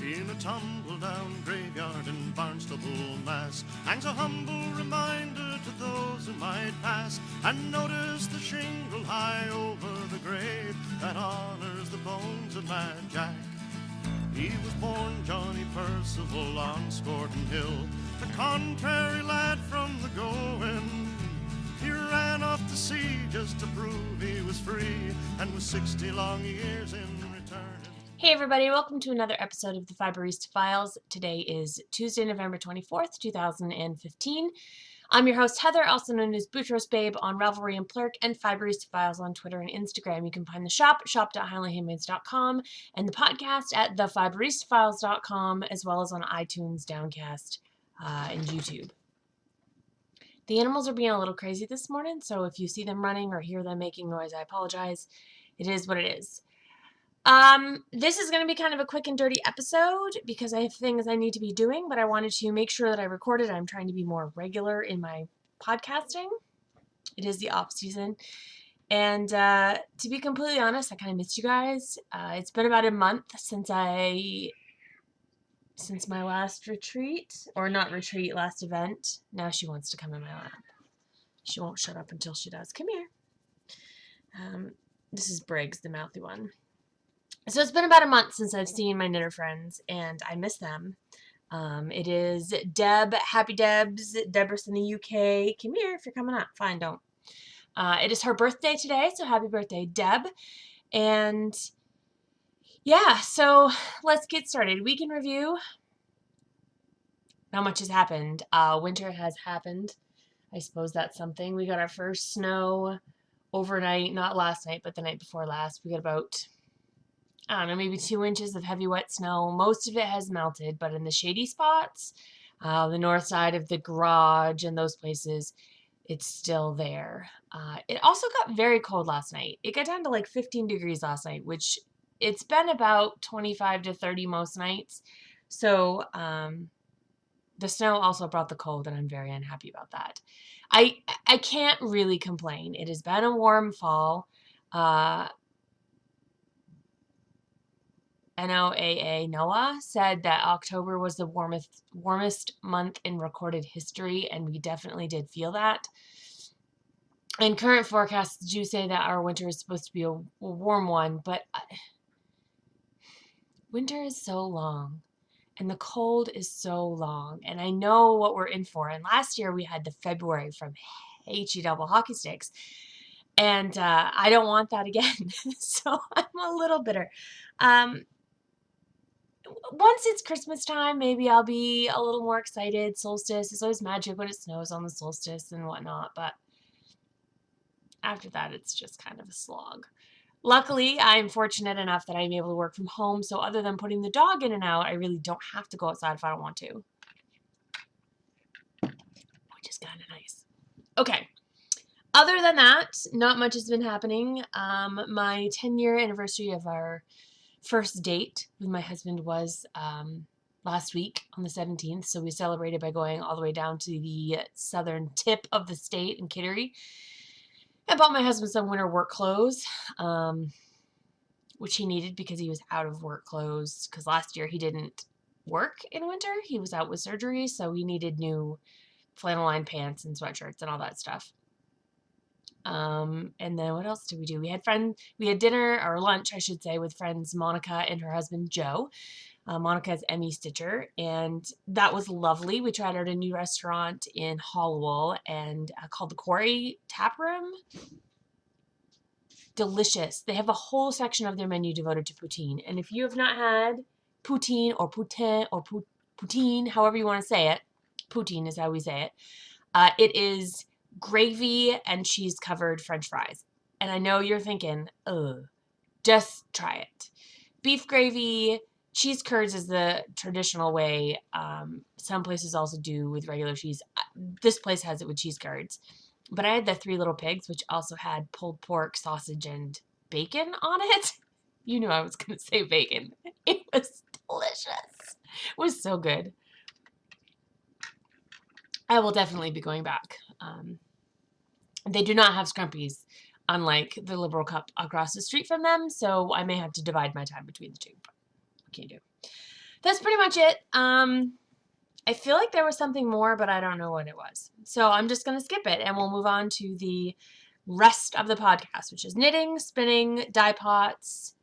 In a tumble-down graveyard in Barnstable, Mass, hangs a humble reminder to those who might pass and notice the shingle high over the grave that honors the bones of Mad Jack. He was born Johnny Percival on Scorton Hill, the contrary lad from the going. He ran off to sea just to prove he was free, and was 60 long years in return. Hey everybody, welcome to another episode of the Fiberista Files. Today is Tuesday, November 24th, 2015. I'm your host, Heather, also known as Boutros Babe on Ravelry and Plurk, and Fiberista Files on Twitter and Instagram. You can find the shop at shop.highlandhandmades.com and the podcast at thefiberistafiles.com, as well as on iTunes, Downcast, and YouTube. The animals are being a little crazy this morning, so if you see them running or hear them making noise, I apologize. It is what it is. This is going to be kind of a quick and dirty episode because I have things I need to be doing, but I wanted to make sure that I recorded. I'm trying to be more regular in my podcasting. It is the off season. And to be completely honest, I kind of missed you guys. It's been about a month since my last retreat, or not retreat, last event. Now she wants to come in my lap. She won't shut up until she does. Come here. This is Briggs, the mouthy one. So it's been about a month since I've seen my knitter friends, and I miss them. It is Deb, Happy Debs, Deborah's in the UK. Come here if you're coming up. Fine, don't. It is her birthday today, so happy birthday, Deb. And yeah, so let's get started. Week in review. Not much has happened. Winter has happened. I suppose that's something. We got our first snow overnight, not last night, but the night before last. We got about, I don't know, maybe 2 inches of heavy wet snow. Most of it has melted, but in the shady spots, the north side of the garage and those places, it's still there. It also got very cold last night. It got down to like 15 degrees last night, which it's been about 25 to 30 most nights. So the snow also brought the cold, and I'm very unhappy about that. I can't really complain. It has been a warm fall. NOAA said that October was the warmest month in recorded history, and we definitely did feel that. And current forecasts do say that our winter is supposed to be a warm one, but winter is so long, and the cold is so long, and I know what we're in for. And last year we had the February from HE double hockey sticks, and I don't want that again. So I'm a little bitter. Once it's Christmas time, maybe I'll be a little more excited. Solstice is always magic when it snows on the solstice and whatnot, but after that, it's just kind of a slog. Luckily, I'm fortunate enough that I'm able to work from home, so other than putting the dog in and out, I really don't have to go outside if I don't want to, which is kind of nice. Okay. Other than that, not much has been happening. My 10-year anniversary of our first date with my husband was last week on the 17th, so we celebrated by going all the way down to the southern tip of the state in Kittery. I bought my husband some winter work clothes, which he needed because he was out of work clothes, because last year he didn't work in winter. He was out with surgery, so he needed new flannel lined pants and sweatshirts and all that stuff. And then what else did we do? We had dinner, or lunch, I should say, with friends Monica and her husband Joe. Monica is Emmy Stitcher, and that was lovely. We tried out a new restaurant in Hollowell and called the Quarry Tap Room. Delicious. They have a whole section of their menu devoted to poutine, and if you have not had poutine or poutine or poutine, however you want to say it, poutine is how we say it. It is gravy and cheese covered French fries. And I know you're thinking, ugh, just try it. Beef gravy, cheese curds is the traditional way. Some places also do with regular cheese. This place has it with cheese curds. But I had the Three Little Pigs, which also had pulled pork, sausage, and bacon on it. You knew I was going to say bacon. It was delicious. It was so good. I will definitely be going back. They do not have scrumpies, unlike the Liberal Cup across the street from them, so I may have to divide my time between the two, but what can you do? That's pretty much it. I feel like there was something more, but I don't know what it was. So I'm just going to skip it, and we'll move on to the rest of the podcast, which is knitting, spinning, dye pots,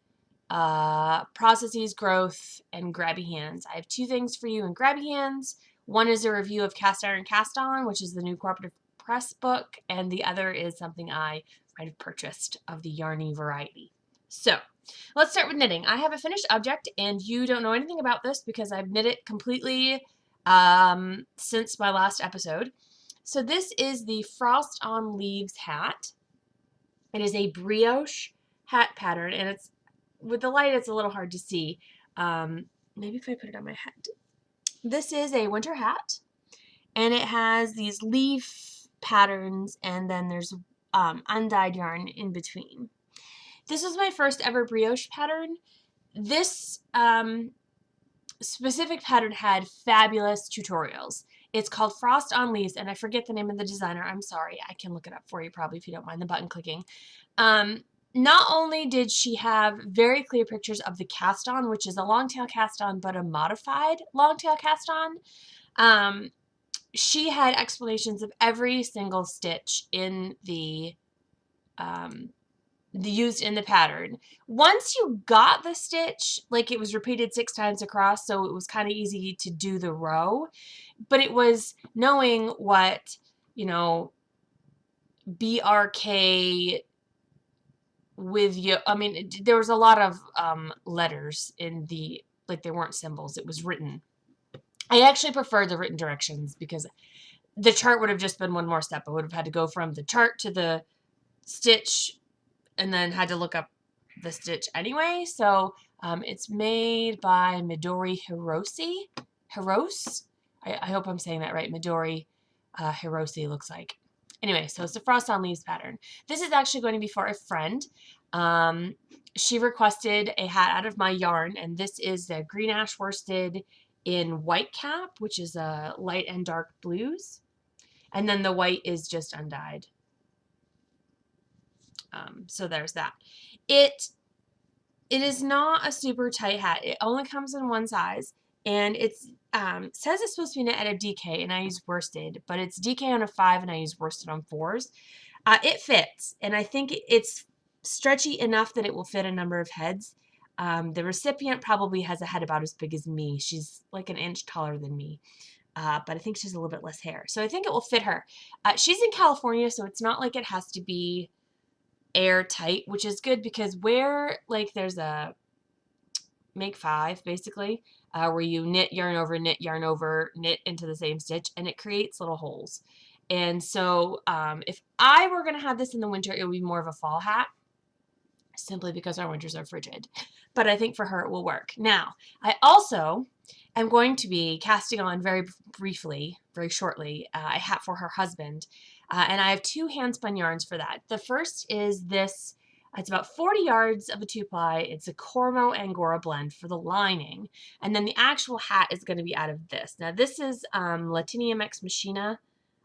processes, growth, and grabby hands. I have 2 things for you in grabby hands. One is a review of Cast Iron Cast On, which is the new Cooperative Press book, and the other is something I might have purchased of the yarny variety. So let's start with knitting. I have a finished object, and you don't know anything about this because I've knit it completely since my last episode. So this is the Frost on Leaves hat. It is a brioche hat pattern, and it's with the light it's a little hard to see. Maybe if I put it on my head. This is a winter hat, and it has these leaf patterns, and then there's undyed yarn in between. This was my first ever brioche pattern. This specific pattern had fabulous tutorials. It's called Frost on Leaves, and I forget the name of the designer. I'm sorry. I can look it up for you probably if you don't mind the button clicking. Not only did she have very clear pictures of the cast on, which is a long tail cast on, but a modified long tail cast on, she had explanations of every single stitch in the used in the pattern. Once you got the stitch, like it was repeated 6 times across, so it was kind of easy to do the row, but it was knowing what, you know, BRK with you. I mean, there was a lot of letters in the, like they weren't symbols, it was written. I actually prefer the written directions because the chart would have just been one more step. I would have had to go from the chart to the stitch and then had to look up the stitch anyway. So it's made by Midori Hirose. I hope I'm saying that right. Midori Hirose looks like. Anyway, so it's the Frost on Leaves pattern. This is actually going to be for a friend. She requested a hat out of my yarn, and this is the green ash worsted in white cap, which is a light and dark blues. And then the white is just undyed. So there's that. It is not a super tight hat. It only comes in one size, and it's says it's supposed to be knit at a DK, and I use worsted, but it's DK on a 5 and I use worsted on 4s. It fits, and I think it's stretchy enough that it will fit a number of heads. The recipient probably has a head about as big as me. She's like an inch taller than me. But I think she has a little bit less hair. So I think it will fit her. She's in California, so it's not like it has to be airtight, which is good because where like there's a make 5 basically, where you knit yarn over, knit yarn over, knit into the same stitch, and it creates little holes. And so if I were going to have this in the winter, it would be more of a fall hat, simply because our winters are frigid. But I think for her it will work. Now, I also am going to be casting on very briefly, very shortly, a hat for her husband. And I have 2 hand spun yarns for that. The first is this, it's about 40 yards of a 2-ply. It's a Cormo Angora blend for the lining. And then the actual hat is going to be out of this. Now this is Latinium Ex Machina.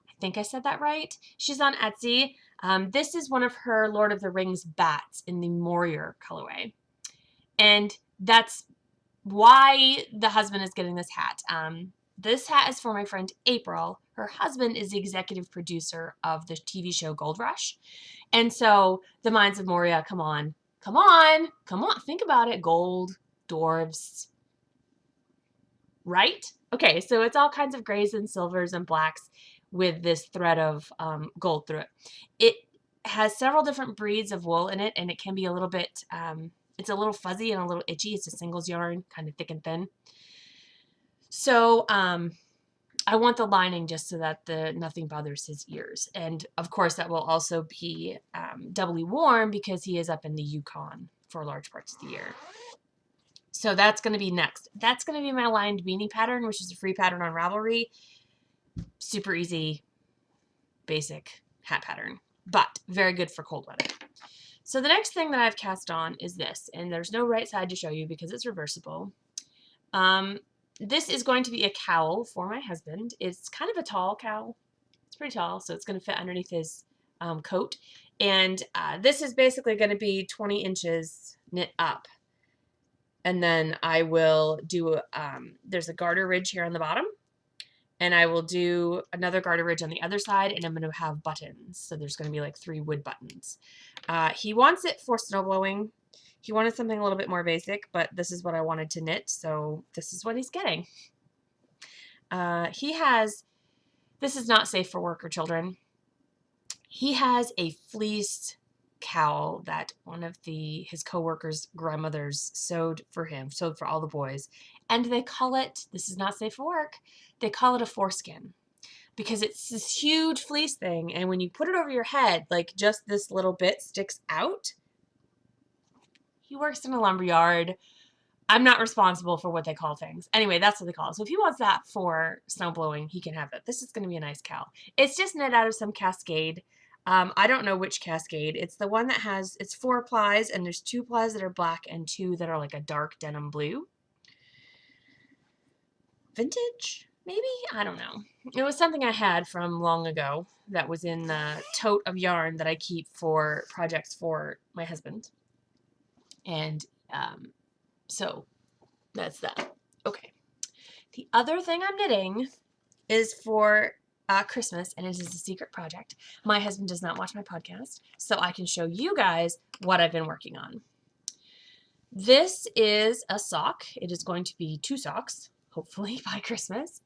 I think I said that right. She's on Etsy. This is one of her Lord of the Rings bats in the Morier colorway. And that's why the husband is getting this hat. This hat is for my friend April. Her husband is the executive producer of the TV show Gold Rush. And so the Mines of Moria, come on, think about it. Gold, dwarves, right? Okay, so it's all kinds of grays and silvers and blacks with this thread of gold through it. It has several different breeds of wool in it, and it can be a little bit, it's a little fuzzy and a little itchy. It's a singles yarn, kind of thick and thin. So I want the lining just so that nothing bothers his ears. And of course that will also be doubly warm because he is up in the Yukon for large parts of the year. So that's going to be next. That's going to be my lined beanie pattern, which is a free pattern on Ravelry. Super easy, basic hat pattern, but very good for cold weather. So the next thing that I've cast on is this, and there's no right side to show you because it's reversible. This is going to be a cowl for my husband. It's kind of a tall cowl. It's pretty tall, so it's going to fit underneath his coat. And this is basically going to be 20 inches knit up. And then I will do, there's a garter ridge here on the bottom. And I will do another garter ridge on the other side, and I'm going to have buttons. So there's going to be like 3 wood buttons. He wants it for snow blowing. He wanted something a little bit more basic, but this is what I wanted to knit, so this is what he's getting. This is not safe for work or children. He has a fleece cowl that one of his co-workers' grandmothers sewed for all the boys. And they call it, this is not safe for work, they call it a foreskin. Because it's this huge fleece thing, and when you put it over your head, like just this little bit sticks out. He works in a lumber yard. I'm not responsible for what they call things. Anyway, that's what they call it. So if he wants that for snow blowing, he can have it. This is going to be a nice cowl. It's just knit out of some Cascade. I don't know which Cascade. It's the one that has, it's 4 plies, and there's 2 plies that are black and 2 that are like a dark denim blue. Vintage, maybe? I don't know. It was something I had from long ago that was in the tote of yarn that I keep for projects for my husband. And so that's that. Okay. The other thing I'm knitting is for Christmas, and it is a secret project. My husband does not watch my podcast, so I can show you guys what I've been working on. This is a sock. It is going to be 2 socks, hopefully by Christmas.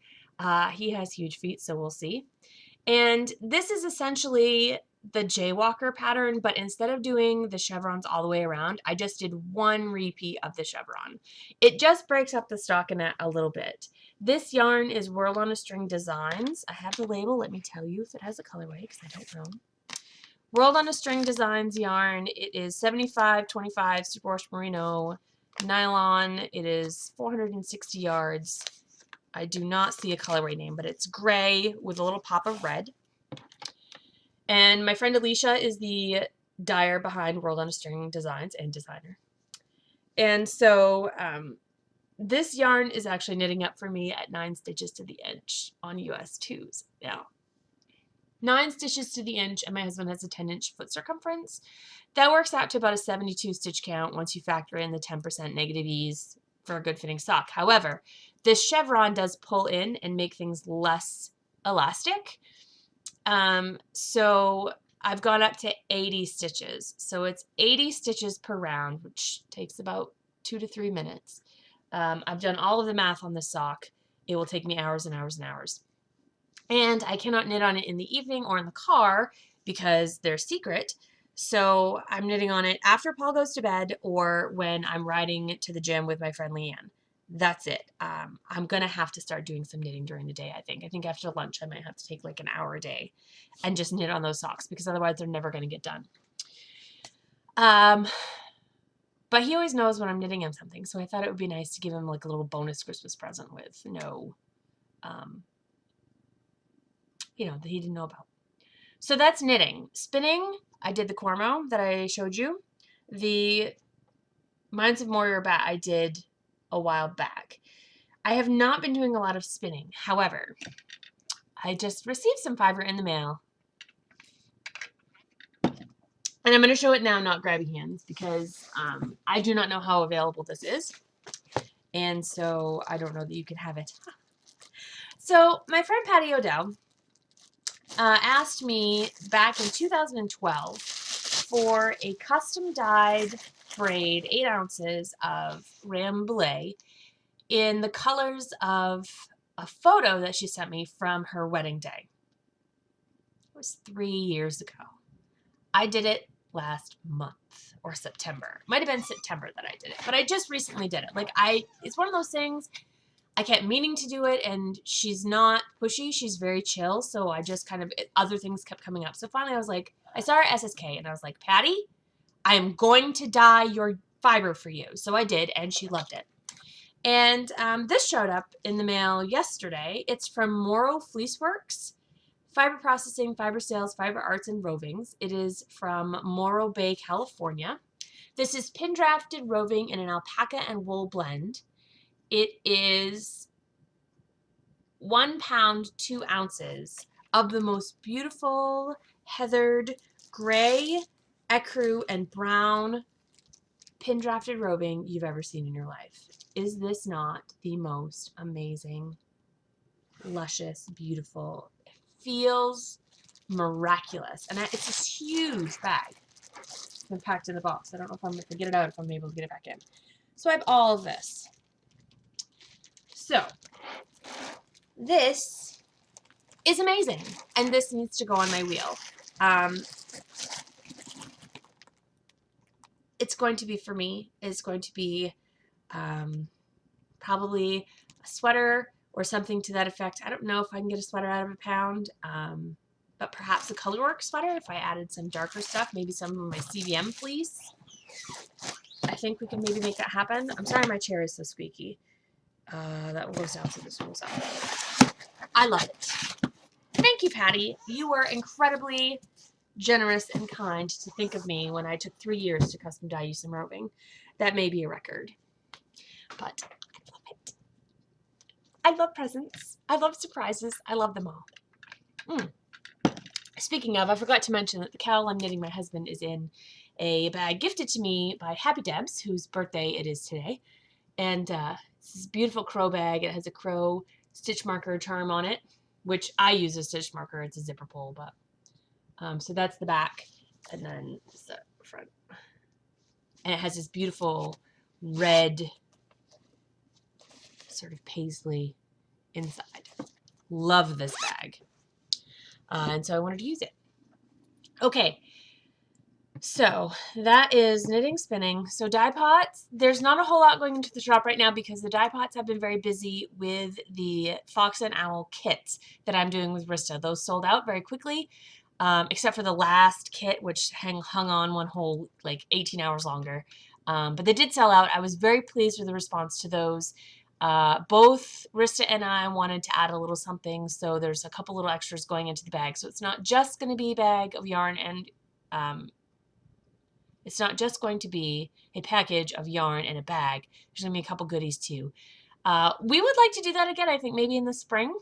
He has huge feet, so we'll see. And this is essentially the Jaywalker pattern, but instead of doing the chevrons all the way around, I just did 1 repeat of the chevron. It just breaks up the stockinette a little bit. This yarn is Whirled on a String Designs. I have the label. Let me tell you if it has a colorway, because I don't know. Whirled on a String Designs yarn. It is 75-25 superwash merino nylon. It is 460 yards. I do not see a colorway name, but it's gray with a little pop of red. And my friend Alicia is the dyer behind Whirled on a String Designs and designer. And so this yarn is actually knitting up for me at 9 stitches to the inch on US 2s. Now, 9 stitches to the inch, and my husband has a 10-inch foot circumference. That works out to about a 72 stitch count once you factor in the 10% negative ease for a good fitting sock. However, this chevron does pull in and make things less elastic. So I've gone up to 80 stitches. So it's 80 stitches per round, which takes about 2 to 3 minutes. I've done all of the math on this sock. It will take me hours and hours and hours. And I cannot knit on it in the evening or in the car because they're secret. So I'm knitting on it after Paul goes to bed or when I'm riding to the gym with my friend Leanne. That's it. I'm going to have to start doing some knitting during the day, I think. I think after lunch I might have to take like an hour a day and just knit on those socks because otherwise they're never going to get done. But he always knows when I'm knitting him something, so I thought it would be nice to give him like a little bonus Christmas present with no, that he didn't know about. So that's knitting. Spinning, I did the Cormo that I showed you. The Mines of Moria Bat I did a while back. I have not been doing a lot of spinning. However, I just received some fiber in the mail. And I'm going to show it now, not Grabby hands, because I do not know how available this is. And so I don't know that you can have it. So my friend Patty O'Dell asked me back in 2012 for a custom dyed braid, 8 ounces of Rambouillet in the colors of a photo that she sent me from her wedding day. It was 3 years ago. I did it last month or September. Might have been September that I did it, but I just recently did it. Like it's one of those things, I kept meaning to do it, and she's not pushy. She's very chill. So I just kind of, other things kept coming up. So finally I was like, I saw her at SSK and I was like, Patty, I am going to dye your fiber for you. So I did, and she loved it. And this showed up in the mail yesterday. It's from Morrow Fleece Works. Fiber Processing, Fiber Sales, Fiber Arts, and Rovings. It is from Morro Bay, California. This is pin drafted roving in an alpaca and wool blend. It is 1 pound, 2 ounces of the most beautiful heathered gray, ecru, and brown pin drafted roving you've ever seen in your life. Is this not the most amazing, luscious, beautiful? It feels miraculous. And it's this huge bag. It's been packed in the box. I don't know if I'm going to get it out, if I'm able to get it back in. So I have all of this. So this is amazing, and this needs to go on my wheel. It's going to be, for me, it's going to be probably a sweater or something to that effect. I don't know if I can get a sweater out of a pound, but perhaps a colorwork sweater if I added some darker stuff, maybe some of my CVM fleece. I think we can maybe make that happen. I'm sorry my chair is so squeaky. That one goes down, so this one goes up. I love it. Thank you, Patty. You were incredibly generous and kind to think of me when I took 3 years to custom dye you some roving. That may be a record, but I love it. I love presents. I love surprises. I love them all. Speaking of, I forgot to mention that the cowl I'm knitting my husband is in a bag gifted to me by Happy Debs, whose birthday it is today. And it's this beautiful crow bag. It has a crow stitch marker charm on it, which I use as stitch marker. It's a zipper pull, but so that's the back, and then the front. And it has this beautiful red sort of paisley inside. Love this bag. And so I wanted to use it. Okay, so that is knitting, spinning. So dye pots, there's not a whole lot going into the shop right now because the dye pots have been very busy with the Fox and Owl kits that I'm doing with Rista. Those sold out very quickly, except for the last kit, which hung on one whole like 18 hours longer. But they did sell out. I was very pleased with the response to those. Both Rista and I wanted to add a little something, so there's a couple little extras going into the bag. So it's not just going to be a bag of yarn and it's not just going to be a package of yarn and a bag. There's going to be a couple goodies too. We would like to do that again, I think, maybe in the spring.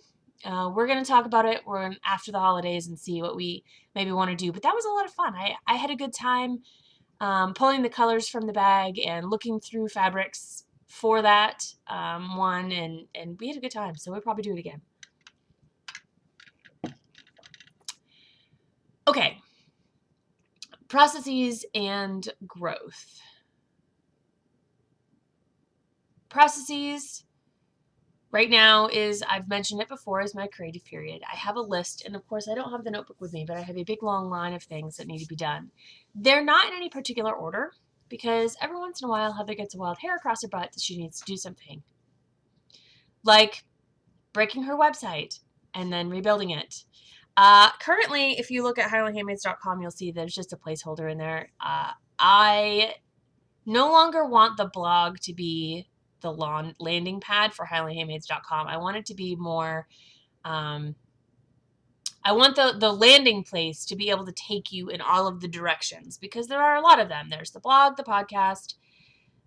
We're going to talk about it after the holidays and see what we maybe want to do. But that was a lot of fun. I had a good time pulling the colors from the bag and looking through fabrics for that one. And we had a good time. So we'll probably do it again. Okay. Processes and growth. Processes right now is, I've mentioned it before, is my creative period. I have a list, and of course I don't have the notebook with me, but I have a big long line of things that need to be done. They're not in any particular order because every once in a while Heather gets a wild hair across her butt that she needs to do something. Like breaking her website and then rebuilding it. Currently, if you look at highlandhandmades.com, you'll see there's just a placeholder in there. I no longer want the blog to be the landing pad for highlandhandmades.com. I want it to be more, I want the landing place to be able to take you in all of the directions because there are a lot of them. There's the blog, the podcast,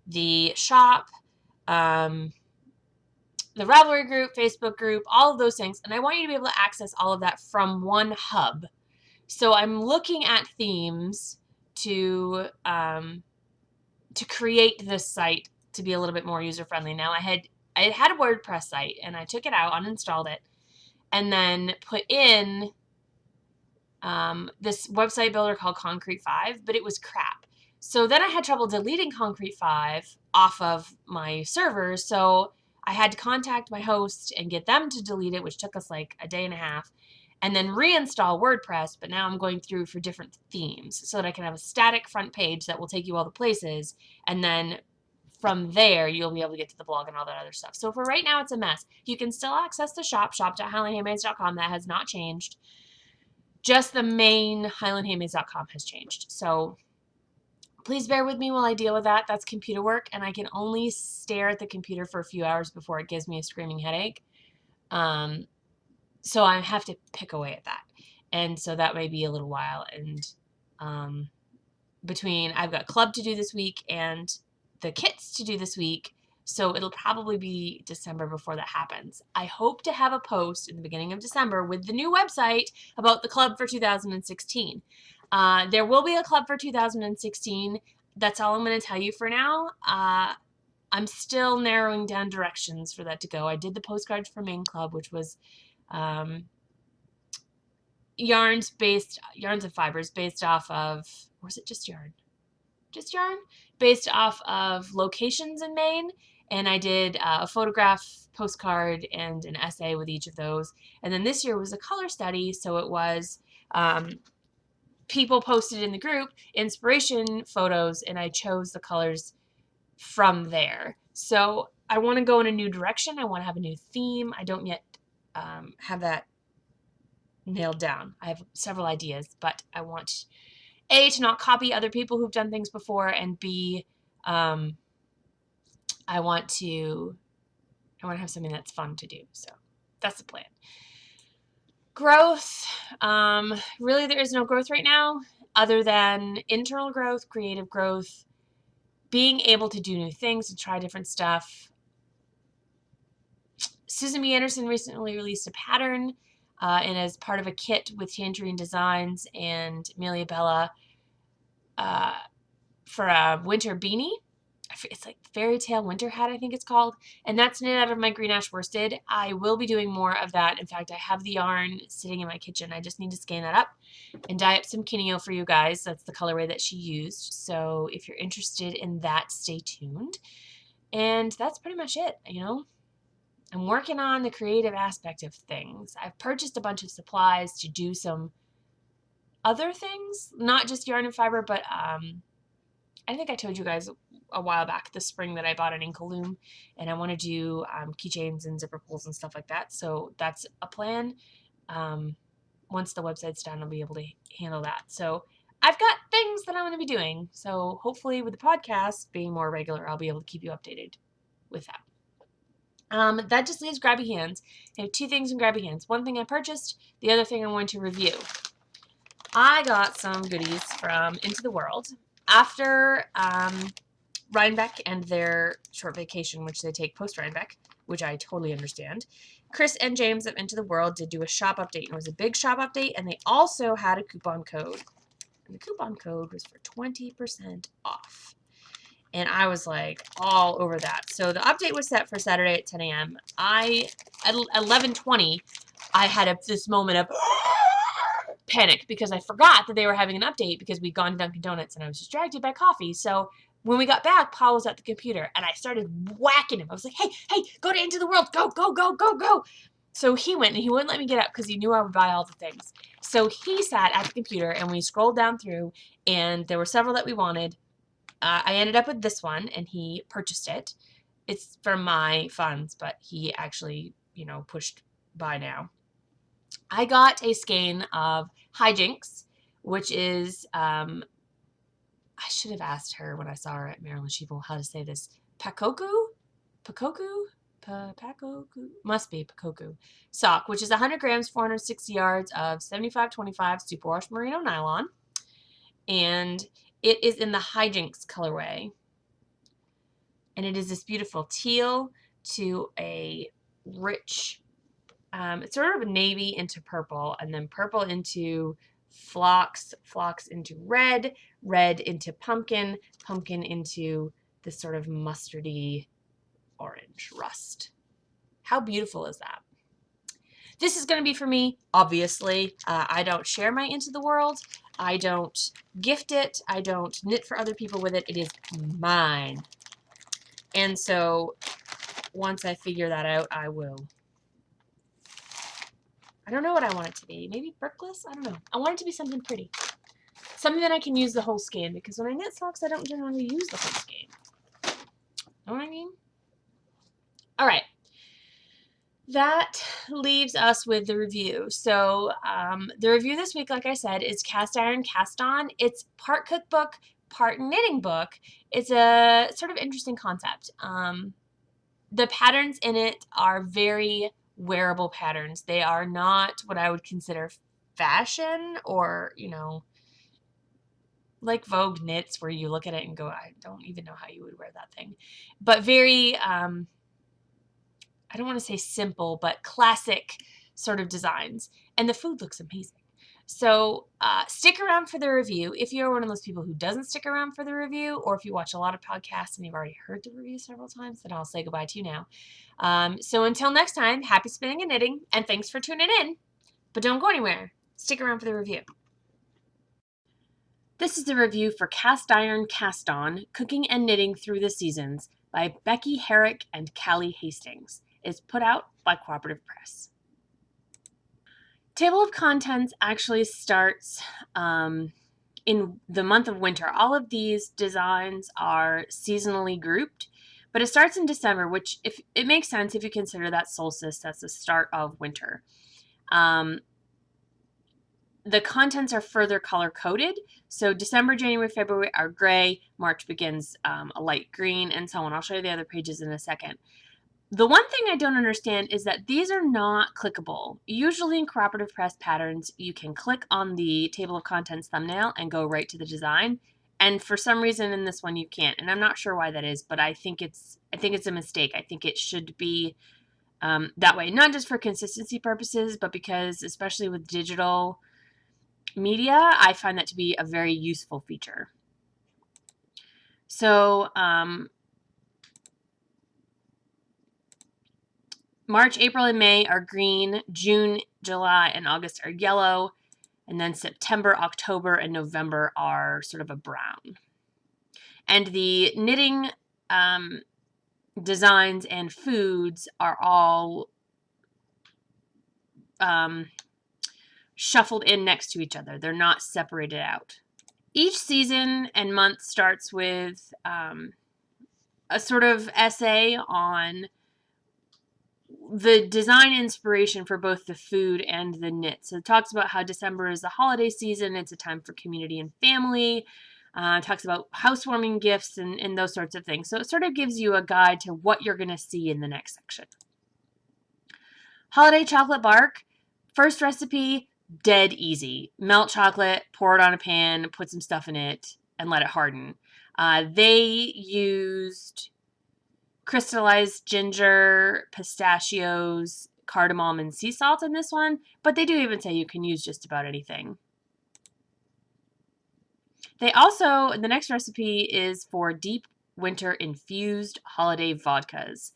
the shop, the Ravelry group, Facebook group, all of those things. And I want you to be able to access all of that from one hub. So I'm looking at themes to create this site to be a little bit more user-friendly. Now I had a WordPress site and I took it out, uninstalled it, and then put in this website builder called Concrete 5, but it was crap. So then I had trouble deleting Concrete 5 off of my servers. So I had to contact my host and get them to delete it, which took us like a day and a half, and then reinstall WordPress. But now I'm going through for different themes so that I can have a static front page that will take you all the places. And then from there, you'll be able to get to the blog and all that other stuff. So for right now, it's a mess. You can still access the shop, shop.highlandhandmades.com. That has not changed. Just the main highlandhandmades.com has changed. So please bear with me while I deal with that. That's computer work, and I can only stare at the computer for a few hours before it gives me a screaming headache. So I have to pick away at that. And so that may be a little while. And between I've got club to do this week and the kits to do this week, So it'll probably be December before that happens. I hope to have a post in the beginning of December with the new website about the club for 2016. There will be a club for 2016. That's all I'm going to tell you for now. I'm still narrowing down directions for that to go. I did the postcards for Main Club, which was yarns and fibers based off of, or was it just yarn? Just yarn? Based off of locations in Maine. And I did a photograph, postcard, and an essay with each of those. And then this year was a color study, so it was people posted in the group inspiration photos, and I chose the colors from there. So I want to go in a new direction. I want to have a new theme. I don't yet have that nailed down. I have several ideas, but I want A, to not copy other people who've done things before, and B, I want to have something that's fun to do. So that's the plan. Growth. Really, there is no growth right now other than internal growth, creative growth, being able to do new things and try different stuff. Susan B. Anderson recently released a pattern, and as part of a kit with Tangerine Designs and Amelia Bella for a winter beanie. It's like Fairy Tale Winter Hat, I think it's called. And that's knit out of my green ash worsted. I will be doing more of that. In fact, I have the yarn sitting in my kitchen. I just need to scan that up and dye up some Kineo for you guys. That's the colorway that she used. So if you're interested in that, stay tuned. And that's pretty much it, you know. I'm working on the creative aspect of things. I've purchased a bunch of supplies to do some other things, not just yarn and fiber, but I think I told you guys a while back this spring that I bought an Inkle loom, and I want to do keychains and zipper pulls and stuff like that. So that's a plan. Once the website's done, I'll be able to handle that. So I've got things that I'm going to be doing. So hopefully with the podcast being more regular, I'll be able to keep you updated with that. That just leaves Grabby Hands. I have two things in Grabby Hands. One thing I purchased, the other thing I'm going to review. I got some goodies from Into the World. After Rhinebeck and their short vacation, which they take post-Rhinebeck, which I totally understand, Chris and James of Into the World did do a shop update. It was a big shop update, and they also had a coupon code. And the coupon code was for 20% off. And I was like all over that. So the update was set for Saturday at 10 a.m. At 11:20, I had this moment of panic because I forgot that they were having an update because we'd gone to Dunkin' Donuts and I was distracted by coffee. So when we got back, Paul was at the computer and I started whacking him. I was like, hey, go to Into the World. Go, go, go, go, go. So he went and he wouldn't let me get up because he knew I would buy all the things. So he sat at the computer and we scrolled down through and there were several that we wanted. I ended up with this one and he purchased it. It's from my funds, but he actually, pushed buy now. I got a skein of Hijinks, which is, I should have asked her when I saw her at Maryland Sheeple how to say this. Pakoku? Must be Pakoku. Sock, which is 100 grams, 460 yards of 75-25 superwash merino nylon. And it is in the Hijinks colorway. And it is this beautiful teal to a rich, it's sort of a navy into purple, and then purple into phlox into red, red into pumpkin, pumpkin into this sort of mustardy orange rust. How beautiful is that? This is going to be for me, obviously. I don't share my Into the World. I don't gift it. I don't knit for other people with it. It is mine. And so once I figure that out, I will. I don't know what I want it to be. Maybe brickless? I don't know. I want it to be something pretty. Something that I can use the whole skein, because when I knit socks, I don't generally use the whole skein. Know what I mean? All right. That leaves us with the review. So the review this week, like I said, is Cast Iron, Cast On. It's part cookbook, part knitting book. It's a sort of interesting concept. The patterns in it are very wearable patterns. They are not what I would consider fashion or, like Vogue knits where you look at it and go, I don't even know how you would wear that thing. But very, I don't want to say simple, but classic sort of designs. And the food looks amazing. So stick around for the review. If you're one of those people who doesn't stick around for the review, or if you watch a lot of podcasts and you've already heard the review several times, then I'll say goodbye to you now. So until next time, happy spinning and knitting, and thanks for tuning in. But don't go anywhere. Stick around for the review. This is the review for Cast Iron Cast On, Cooking and Knitting Through the Seasons by Becky Herrick and Callie Hastings. It's put out by Cooperative Press. Table of contents actually starts in the month of winter. All of these designs are seasonally grouped, but it starts in December, which if it makes sense if you consider that solstice, that's the start of winter. The contents are further color coded. So December, January, February are gray. March begins a light green, and so on. I'll show you the other pages in a second. The one thing I don't understand is that these are not clickable. Usually in Cooperative Press patterns, you can click on the table of contents thumbnail and go right to the design. And for some reason in this one you can't. And I'm not sure why that is, but I think it's a mistake. I think it should be that way, not just for consistency purposes, but because especially with digital media, I find that to be a very useful feature. So March, April, and May are green. June, July, and August are yellow. And then September, October, and November are sort of a brown. And the knitting designs and foods are all shuffled in next to each other. They're not separated out. Each season and month starts with a sort of essay on the design inspiration for both the food and the knit. So it talks about how December is the holiday season. It's a time for community and family. It talks about housewarming gifts and those sorts of things. So it sort of gives you a guide to what you're going to see in the next section. Holiday chocolate bark. First recipe, dead easy. Melt chocolate, pour it on a pan, put some stuff in it, and let it harden. They used crystallized ginger, pistachios, cardamom, and sea salt in this one, but they do even say you can use just about anything. They also, the next recipe is for deep winter infused holiday vodkas.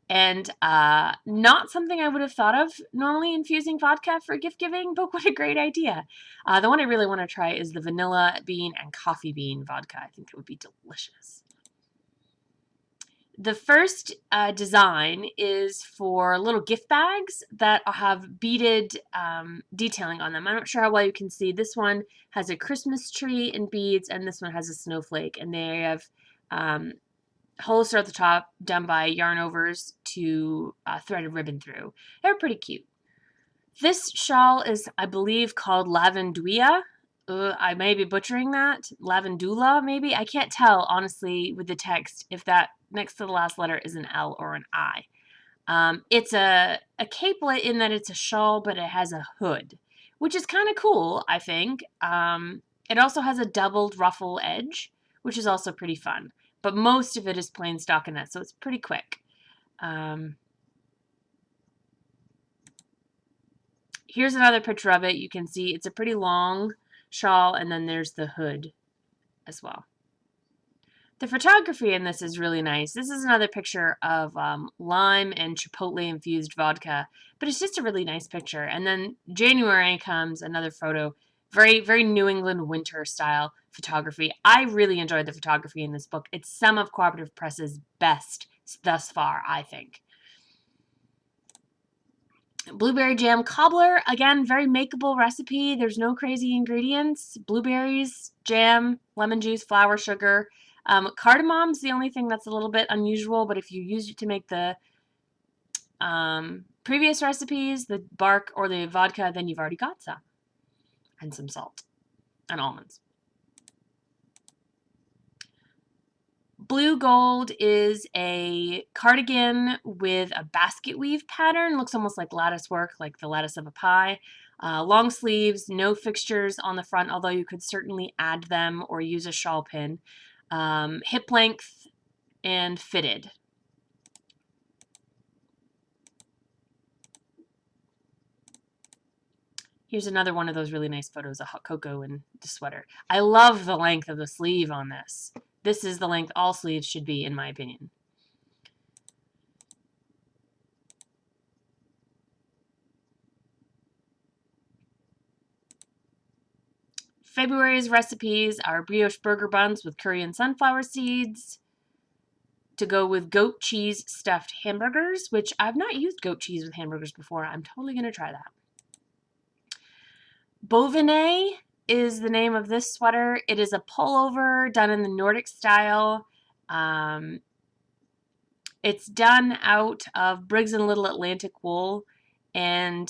And not something I would have thought of normally, infusing vodka for gift giving, but what a great idea. The one I really want to try is the vanilla bean and coffee bean vodka. I think it would be delicious. The first design is for little gift bags that have beaded detailing on them. I'm not sure how well you can see. This one has a Christmas tree and beads, and this one has a snowflake. And they have holes at the top done by yarn overs to threaded ribbon through. They're pretty cute. This shawl is, I believe, called Lavandula. I may be butchering that. Lavandula, maybe? I can't tell, honestly, with the text, if that next to the last letter is an L or an I. It's a capelet in that it's a shawl, but it has a hood, which is kind of cool, I think. It also has a doubled ruffle edge, which is also pretty fun. But most of it is plain stockinette, so it's pretty quick. Here's another picture of it. You can see it's a pretty long shawl, and then there's the hood as well. The photography in this is really nice. This is another picture of lime and chipotle infused vodka, but it's just a really nice picture. And then January comes another photo, very, very New England winter style photography. I really enjoyed the photography in this book. It's some of Cooperative Press's best thus far, I think. Blueberry jam cobbler, again, very makeable recipe. There's no crazy ingredients. Blueberries, jam, lemon juice, flour, sugar. Cardamom's the only thing that's a little bit unusual, but if you use it to make the previous recipes, the bark or the vodka, then you've already got some. And some salt and almonds. Blue Gold is a cardigan with a basket weave pattern. Looks almost like lattice work, like the lattice of a pie. Long sleeves, no fixtures on the front, although you could certainly add them or use a shawl pin. Hip length and fitted. Here's another one of those really nice photos of hot cocoa and the sweater. I love the length of the sleeve on this. This is the length all sleeves should be, in my opinion. February's recipes are brioche burger buns with curry and sunflower seeds to go with goat cheese stuffed hamburgers, which I've not used goat cheese with hamburgers before. I'm totally going to try that. Bovine is the name of this sweater. It is a pullover done in the Nordic style. It's done out of Briggs & Little Atlantic wool and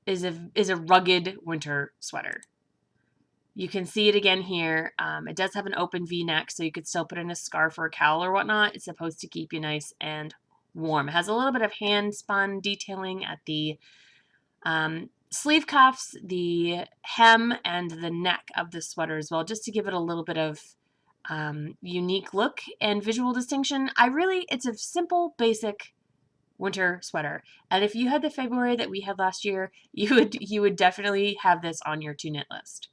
is a rugged winter sweater. You can see it again here. It does have an open V-neck, so you could still put in a scarf or a cowl or whatnot. It's supposed to keep you nice and warm. It has a little bit of hand-spun detailing at the sleeve cuffs, the hem, and the neck of the sweater as well, just to give it a little bit of unique look and visual distinction. It's a simple, basic winter sweater. And if you had the February that we had last year, you would definitely have this on your to knit list.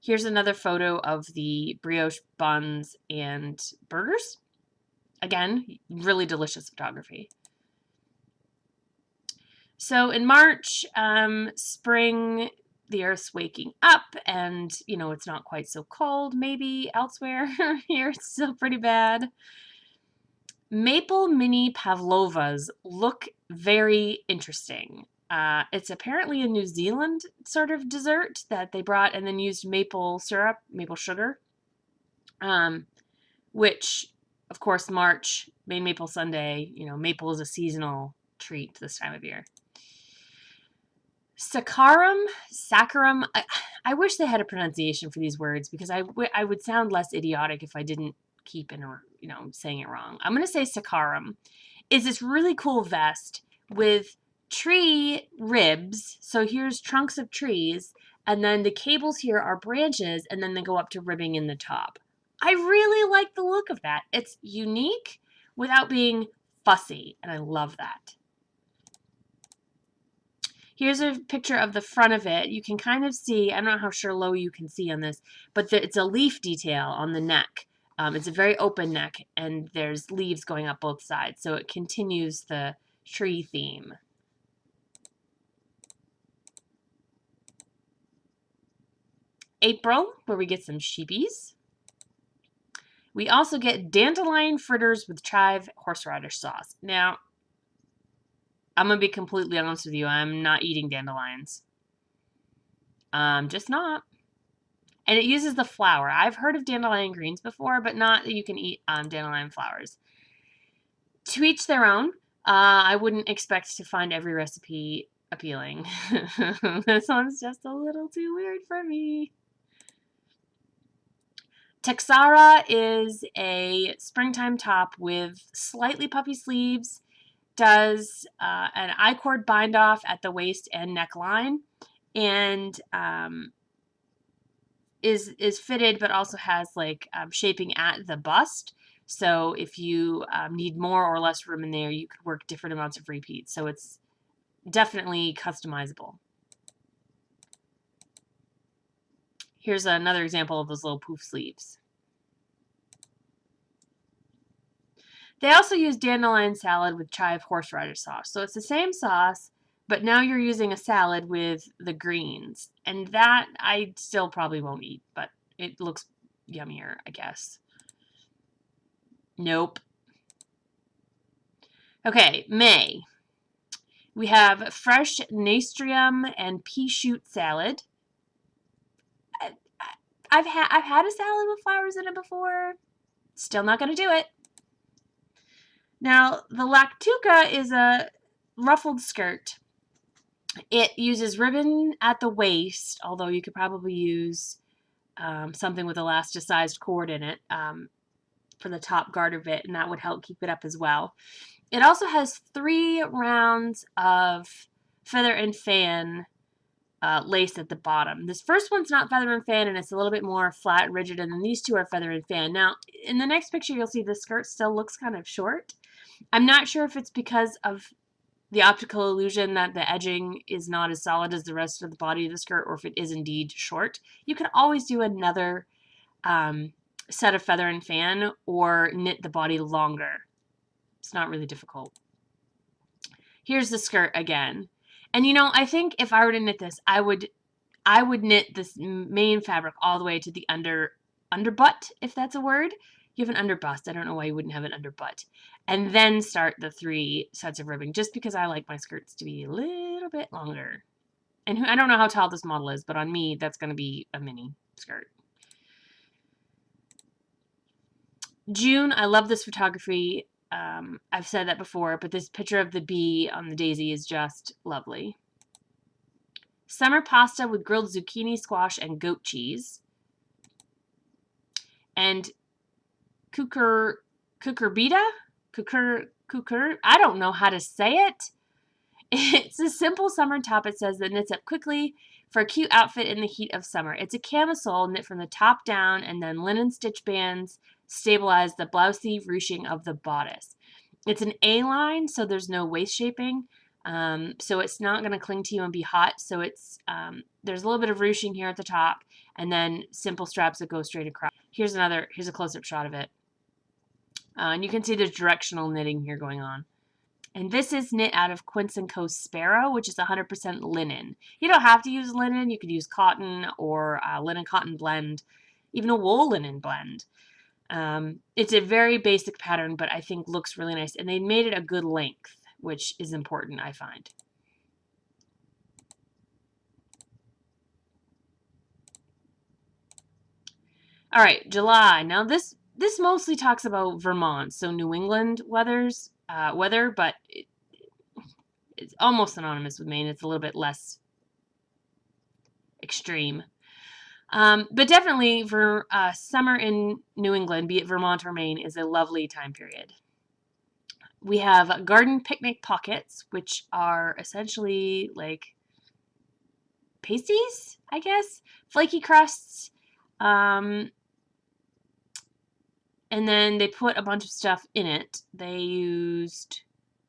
Here's another photo of the brioche buns and burgers. Again, really delicious photography. So in March, spring, the earth's waking up and, it's not quite so cold maybe elsewhere. Here it's still pretty bad. Maple mini pavlovas look very interesting. It's apparently a New Zealand sort of dessert that they brought and then used maple syrup, maple sugar, which, of course, March, Maine Maple Sunday, maple is a seasonal treat this time of year. Saccharum, I wish they had a pronunciation for these words because I would sound less idiotic if I didn't keep saying it wrong. I'm going to say saccharum is this really cool vest with tree ribs. So here's trunks of trees, and then the cables here are branches, and then they go up to ribbing in the top. I really like the look of that. It's unique without being fussy, and I love that. Here's a picture of the front of it. You can kind of see, I don't know how low you can see on this, but it's a leaf detail on the neck. It's a very open neck, and there's leaves going up both sides, so it continues the tree theme. April, where we get some sheepies. We also get dandelion fritters with chive horseradish sauce. Now, I'm going to be completely honest with you. I'm not eating dandelions. Just not. And it uses the flour. I've heard of dandelion greens before, but not that you can eat dandelion flowers. To each their own. I wouldn't expect to find every recipe appealing. This one's just a little too weird for me. Texara is a springtime top with slightly puffy sleeves, does an I-cord bind off at the waist and neckline, and is fitted but also has shaping at the bust. So if you need more or less room in there, you could work different amounts of repeats. So it's definitely customizable. Here's another example of those little poof sleeves. They also use dandelion salad with chive horseradish sauce. So it's the same sauce, but now you're using a salad with the greens. And that I still probably won't eat, but it looks yummier, I guess. Nope. Okay, May. We have fresh nasturtium and pea shoot salad. I've had a salad with flowers in it before. Still not going to do it. Now, the lactuca is a ruffled skirt It uses ribbon at the waist, although you could probably use something with elasticized cord in it for the top garter bit, and that would help keep it up as well. It also has 3 rounds of feather and fan lace at the bottom. This first one's not feather and fan, and it's a little bit more flat and rigid, and then these 2 are feather and fan. Now, in the next picture, you'll see the skirt still looks kind of short. I'm not sure if it's because of the optical illusion that the edging is not as solid as the rest of the body of the skirt, or if it is indeed short. You can always do another set of feather and fan or knit the body longer. It's not really difficult. Here's the skirt again. And I think if I were to knit this, I would knit this main fabric all the way to the underbutt, if that's a word. You have an underbust. I don't know why you wouldn't have an underbutt. And then start the 3 sets of ribbing, just because I like my skirts to be a little bit longer. And I don't know how tall this model is, but on me, that's going to be a mini skirt. June, I love this photography. I've said that before, but this picture of the bee on the daisy is just lovely. Summer pasta with grilled zucchini, squash, and goat cheese. And cucurbita? I don't know how to say it. It's a simple summer top, it says, that knits up quickly for a cute outfit in the heat of summer. It's a camisole knit from the top down, and then linen stitch bands stabilize the blousey ruching of the bodice. It's an A-line, so there's no waist shaping, so it's not going to cling to you and be hot. So it's there's a little bit of ruching here at the top, and then simple straps that go straight across. Here's a close-up shot of it. And you can see there's directional knitting here going on. And this is knit out of Quince & Co. Sparrow, which is 100% linen. You don't have to use linen. You could use cotton or linen-cotton blend, even a wool linen blend. It's a very basic pattern, but I think looks really nice. And they made it a good length, which is important, I find. All right, July. Now this mostly talks about Vermont, so New England weather, but it's almost synonymous with Maine. It's a little bit less extreme. But definitely for summer in New England, be it Vermont or Maine, is a lovely time period. We have garden picnic pockets, which are essentially like pasties, I guess, flaky crusts. And then they put a bunch of stuff in it. They used,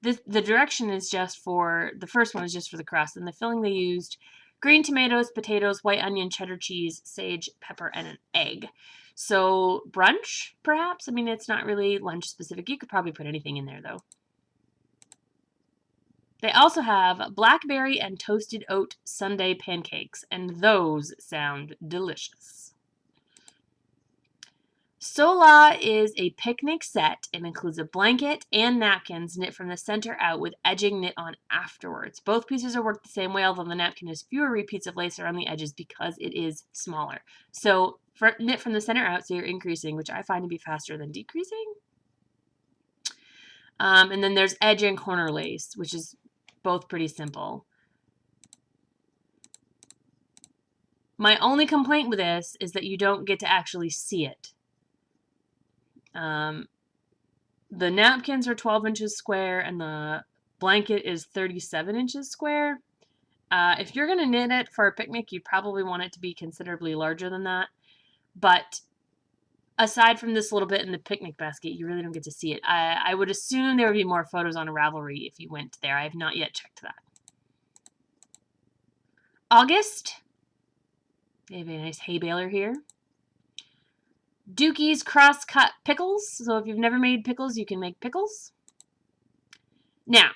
the direction is just for, the first one is just for the crust, and the filling they used green tomatoes, potatoes, white onion, cheddar cheese, sage, pepper, and an egg. So brunch, perhaps? I mean, it's not really lunch specific. You could probably put anything in there, though. They also have blackberry and toasted oat sundae pancakes, and those sound delicious. Sola is a picnic set. It includes a blanket and napkins knit from the center out with edging knit on afterwards. Both pieces are worked the same way, although the napkin has fewer repeats of lace around the edges because it is smaller. So knit from the center out, so you're increasing, which I find to be faster than decreasing. And then there's edge and corner lace, which is both pretty simple. My only complaint with this is that you don't get to actually see it. The napkins are 12 inches square and the blanket is 37 inches square. If you're going to knit it for a picnic, you probably want it to be considerably larger than that. But aside from this little bit in the picnic basket, you really don't get to see it. I would assume there would be more photos on Ravelry if you went there. I have not yet checked that. August. They have a nice hay baler here. Dooky's cross-cut pickles. So if you've never made pickles, you can make pickles. Now,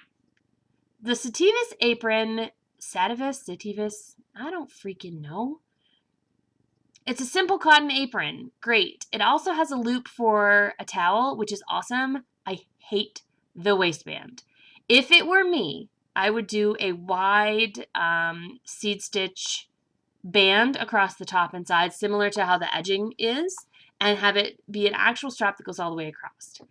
the sativus apron, sativus, I don't freaking know. It's a simple cotton apron. Great. It also has a loop for a towel, which is awesome. I hate the waistband. If it were me, I would do a wide seed stitch band across the top and sides, similar to how the edging is, and have it be an actual strap that goes all the way across.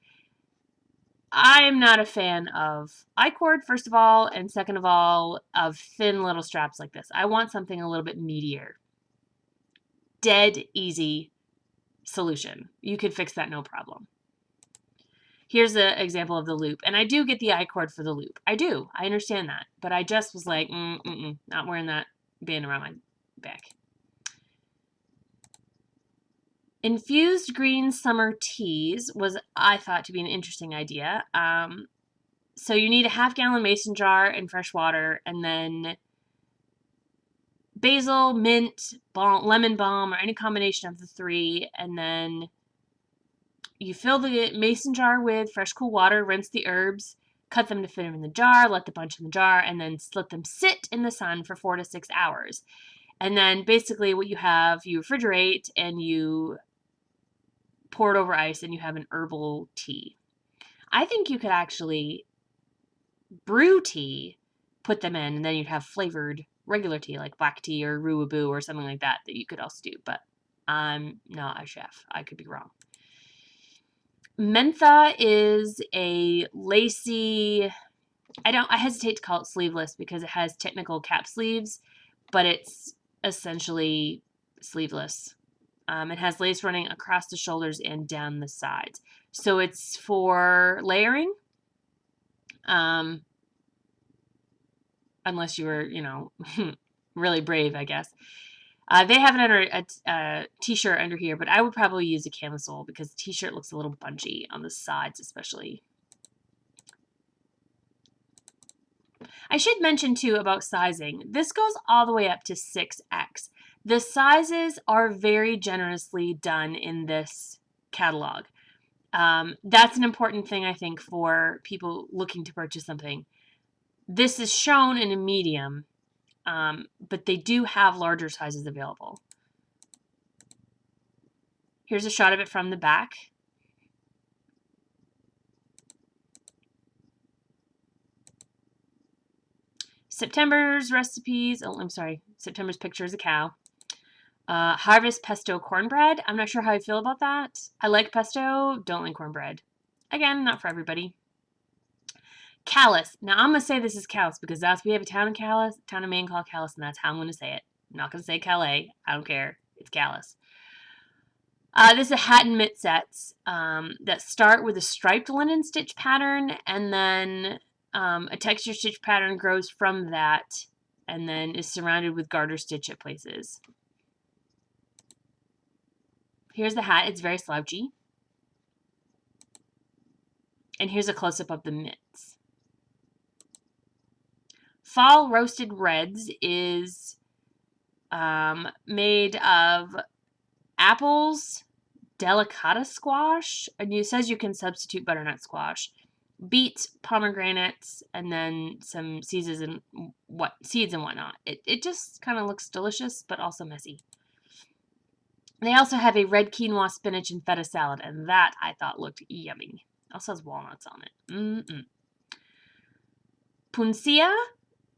I am not a fan of I-cord, first of all, and second of all, of thin little straps like this. I want something a little bit meatier. Dead easy solution. You could fix that no problem. Here's an example of the loop. And I do get the I-cord for the loop. I do. I understand that. But I just was like, not wearing that band around my back. Infused green summer teas was, I thought, to be an interesting idea. So you need a half-gallon mason jar and fresh water, and then basil, mint, lemon balm, or any combination of the three, and then you fill the mason jar with fresh cool water, rinse the herbs, cut them to fit them in the jar, let the bunch in the jar, and then let them sit in the sun for 4 to 6 hours. And then basically what you have, you refrigerate and you pour it over ice and you have an herbal tea. I think you could actually brew tea, put them in, and then you'd have flavored regular tea like black tea or ruaboo or something like that you could also do. But I'm not a chef. I could be wrong. Mentha is a lacy, I hesitate to call it sleeveless because it has technical cap sleeves, but it's essentially sleeveless. It has lace running across the shoulders and down the sides. So it's for layering, unless you were, really brave, I guess. They have it under a t-shirt under here, but I would probably use a camisole because the t-shirt looks a little bunchy on the sides especially. I should mention too about sizing. This goes all the way up to 6X. The sizes are very generously done in this catalog. That's an important thing, I think, for people looking to purchase something. This is shown in a medium, but they do have larger sizes available. Here's a shot of it from the back. September's recipes, September's picture is a cow. Harvest pesto cornbread. I'm not sure how I feel about that. I like pesto, don't like cornbread. Again, not for everybody. Callus. Now I'm going to say this is Callus because we have a town in Maine called Callus, and that's how I'm going to say it. I'm not going to say Calais. I don't care. It's Callus. This is a hat and mitt sets that start with a striped linen stitch pattern, and then a texture stitch pattern grows from that and then is surrounded with garter stitch at places. Here's the hat. It's very slouchy. And here's a close-up of the mitts. Fall Roasted Reds is made of apples, delicata squash, and it says you can substitute butternut squash, beets, pomegranates, and then some seeds and whatnot. It just kind of looks delicious, but also messy. They also have a red quinoa, spinach, and feta salad, and that I thought looked yummy. Also has walnuts on it. Puncia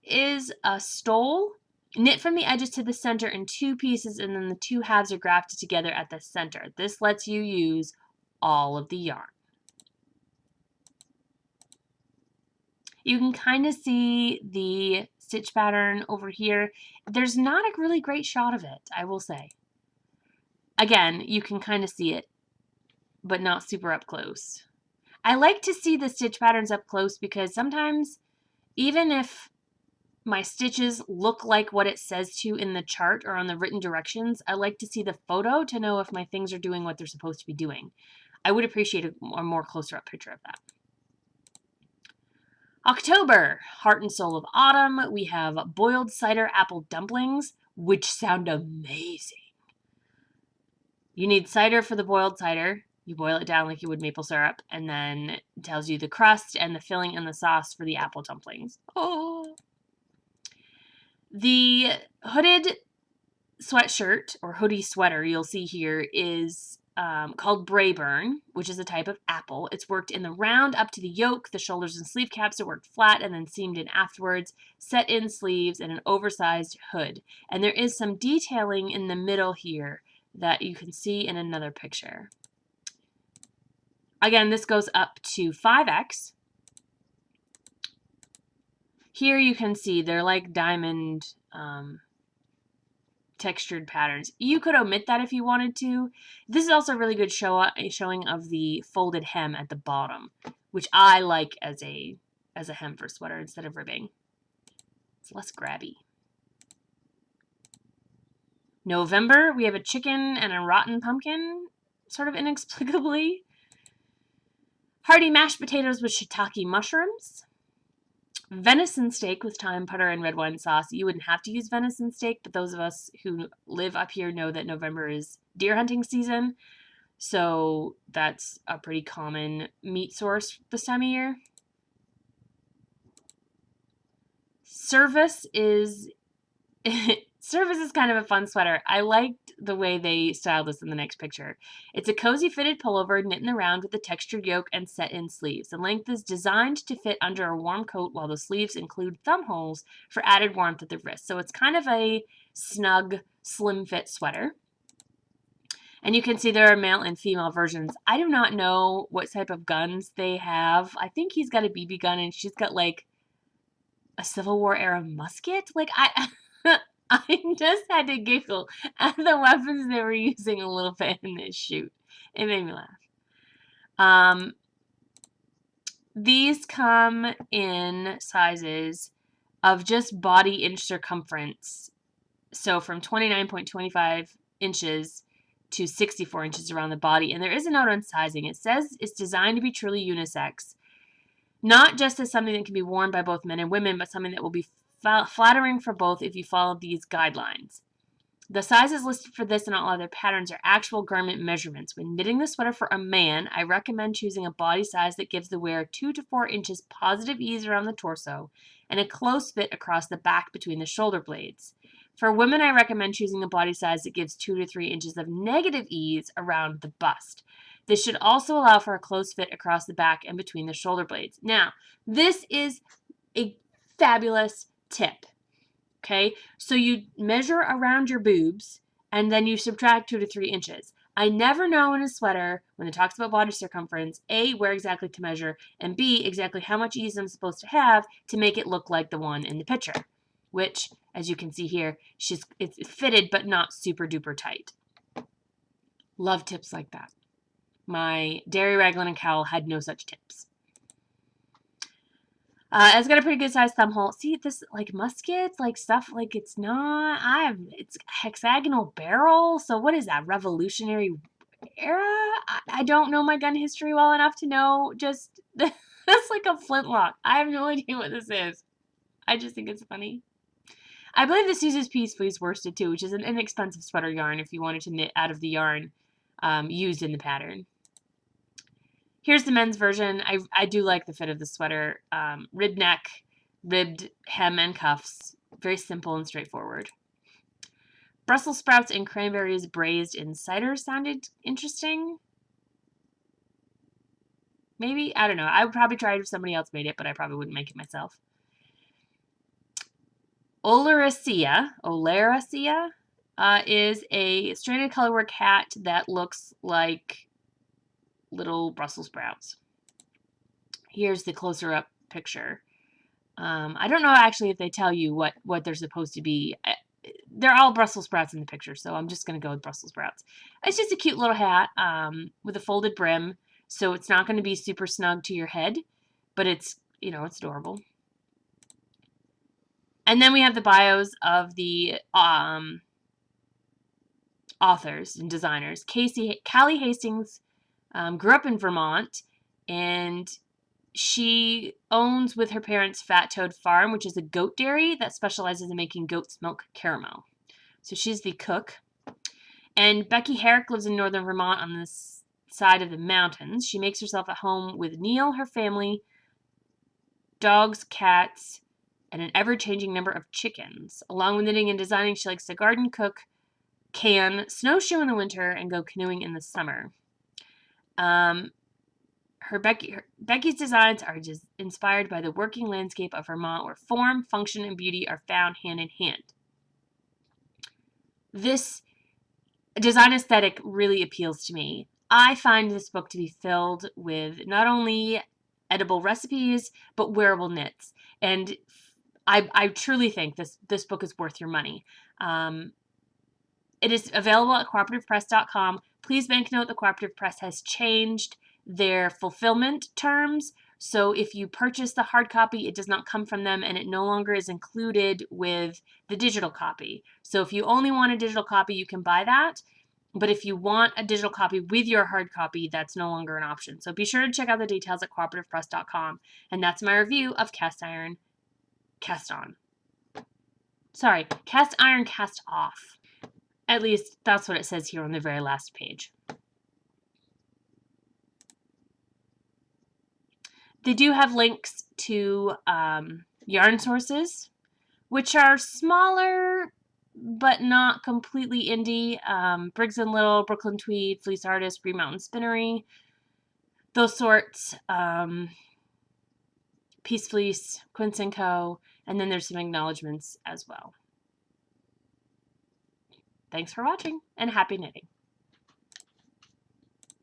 is a stole knit from the edges to the center in 2 pieces, and then the 2 halves are grafted together at the center. This lets you use all of the yarn. You can kind of see the stitch pattern over here. There's not a really great shot of it, I will say. Again, you can kind of see it, but not super up close. I like to see the stitch patterns up close because sometimes, even if my stitches look like what it says to in the chart or on the written directions, I like to see the photo to know if my things are doing what they're supposed to be doing. I would appreciate a more closer up picture of that. October, Heart and Soul of Autumn. We have boiled cider apple dumplings, which sound amazing. You need cider for the boiled cider. You boil it down like you would maple syrup, and then it tells you the crust and the filling and the sauce for the apple dumplings. Oh. The hooded sweatshirt, or hoodie sweater, you'll see here, is called Brayburn, which is a type of apple. It's worked in the round up to the yoke. The shoulders and sleeve caps are worked flat and then seamed in afterwards, set in sleeves, and an oversized hood. And there is some detailing in the middle here that you can see in another picture. Again, this goes up to 5X. Here you can see they're like diamond textured patterns. You could omit that if you wanted to. This is also a really good showing of the folded hem at the bottom, which I like as a hem for sweater instead of ribbing. It's less grabby. November, we have a chicken and a rotten pumpkin, sort of inexplicably. Hearty mashed potatoes with shiitake mushrooms. Venison steak with thyme butter and red wine sauce. You wouldn't have to use venison steak, but those of us who live up here know that November is deer hunting season. So that's a pretty common meat source this time of year. Service is Service is kind of a fun sweater. I liked the way they styled this in the next picture. It's a cozy fitted pullover knit in the round with a textured yoke and set-in sleeves. The length is designed to fit under a warm coat while the sleeves include thumb holes for added warmth at the wrist. So it's kind of a snug, slim fit sweater. And you can see there are male and female versions. I do not know what type of guns they have. I think he's got a BB gun and she's got like a Civil War era musket. Like I just had to giggle at the weapons they were using a little bit in this shoot. It made me laugh. These come in sizes of just body inch circumference. So from 29.25 inches to 64 inches around the body. And there is a note on sizing. It says it's designed to be truly unisex. Not just as something that can be worn by both men and women, but something that will be flattering for both if you follow these guidelines. The sizes listed for this and all other patterns are actual garment measurements. When knitting the sweater for a man, I recommend choosing a body size that gives the wearer 2 to 4 inches positive ease around the torso and a close fit across the back between the shoulder blades. For women, I recommend choosing a body size that gives 2 to 3 inches of negative ease around the bust. This should also allow for a close fit across the back and between the shoulder blades. Now, this is a fabulous tip. Okay, so you measure around your boobs and then you subtract 2 to 3 inches. I never know in a sweater when it talks about body circumference, A, where exactly to measure, and B, exactly how much ease I'm supposed to have to make it look like the one in the picture, which, as you can see here, it's fitted but not super duper tight. Love tips like that. My Dairy Raglan and Cowl had no such tips. It's got a pretty good sized thumb hole. See this like muskets, like stuff like it's hexagonal barrel. So what is that? Revolutionary era? I don't know my gun history well enough to know just that's like a flintlock. I have no idea what this is. I just think it's funny. I believe this uses Peace Fleece worsted too, which is an inexpensive sweater yarn if you wanted to knit out of the yarn used in the pattern. Here's the men's version. I do like the fit of the sweater. Rib neck, ribbed hem and cuffs. Very simple and straightforward. Brussels sprouts and cranberries braised in cider sounded interesting. Maybe? I don't know. I would probably try it if somebody else made it, but I probably wouldn't make it myself. Oleracea is a stranded colorwork hat that looks like little Brussels sprouts. Here's the closer up picture. I don't know actually if they tell you what they're supposed to be. They're all Brussels sprouts in the picture, so I'm just going to go with Brussels sprouts. It's just a cute little hat with a folded brim, so it's not going to be super snug to your head, but it's, it's adorable. And then we have the bios of the authors and designers. Callie Hastings grew up in Vermont, and she owns with her parents Fat Toad Farm, which is a goat dairy that specializes in making goat's milk caramel. So she's the cook. And Becky Herrick lives in northern Vermont on this side of the mountains. She makes herself at home with Neil, her family, dogs, cats, and an ever-changing number of chickens. Along with knitting and designing, she likes to garden, cook, can, snowshoe in the winter, and go canoeing in the summer. Becky's designs are just inspired by the working landscape of Vermont, where form, function, and beauty are found hand in hand. This design aesthetic really appeals to me. I find this book to be filled with not only edible recipes, but wearable knits. And I truly think this book is worth your money. It is available at cooperativepress.com. Please make note the Cooperative Press has changed their fulfillment terms. So if you purchase the hard copy, it does not come from them, and it no longer is included with the digital copy. So if you only want a digital copy, you can buy that. But if you want a digital copy with your hard copy, that's no longer an option. So be sure to check out the details at cooperativepress.com. And that's my review of Cast Iron Cast On. Sorry, Cast Iron Cast Off. At least that's what it says here on the very last page. They do have links to yarn sources, which are smaller but not completely indie. Briggs & Little, Brooklyn Tweed, Fleece Artist, Green Mountain Spinnery, those sorts. Peace Fleece, Quince & Co., and then there's some acknowledgements as well. Thanks for watching, and happy knitting.